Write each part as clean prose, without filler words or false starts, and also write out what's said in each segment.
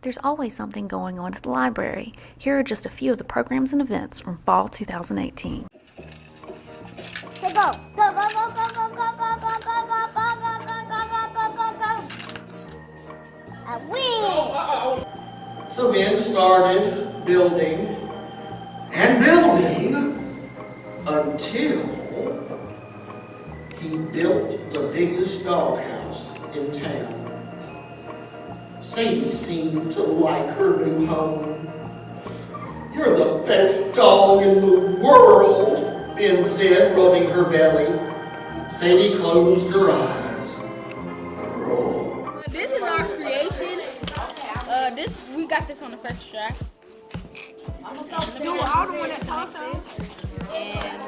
There's always something going on at the library. Here are just a few of the programs and events from fall 2018. So go, go, go, go, go, go, go, go, go, go, go, go, go, go, go, go, go. A win. So Ben started building and building until he built the biggest doghouse in town. Sadie seemed to like her new home. "You're the best dog in the world," Ben said, rubbing her belly. Sadie closed her eyes. This is our creation. We got this on the first track. Do all the one that talks to us. And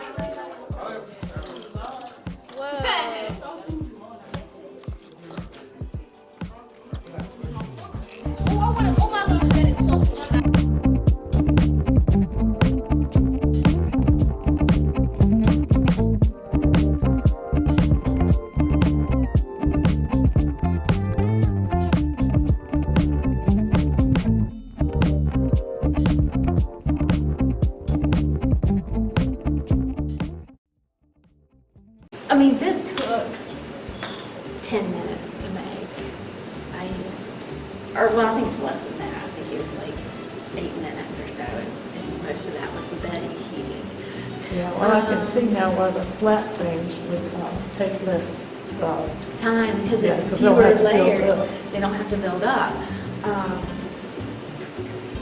I mean, this took 10 minutes to make. I think it was less than that. I think it was like 8 minutes or so, and most of that was the bedding heating. Yeah, well, I can see now why the flat things would take less Time, because Yeah, it's 'cause they'll fewer have to build layers. up. They don't have to build up.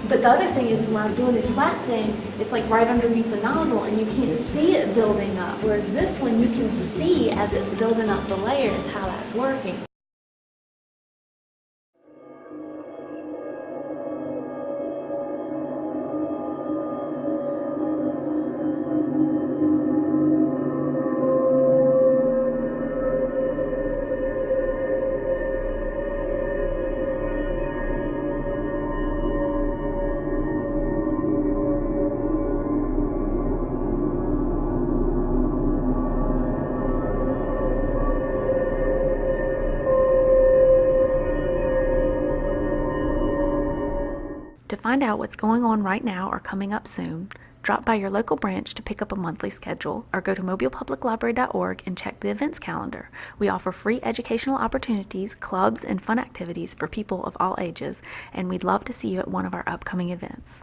But the other thing is, when I'm doing this flat thing, it's like right underneath the nozzle, and you can't see it building up. Whereas this one, you can see as it's building up the layers how that's working. To find out what's going on right now or coming up soon, drop by your local branch to pick up a monthly schedule or go to mobilepubliclibrary.org and check the events calendar. We offer free educational opportunities, clubs, and fun activities for people of all ages, and we'd love to see you at one of our upcoming events.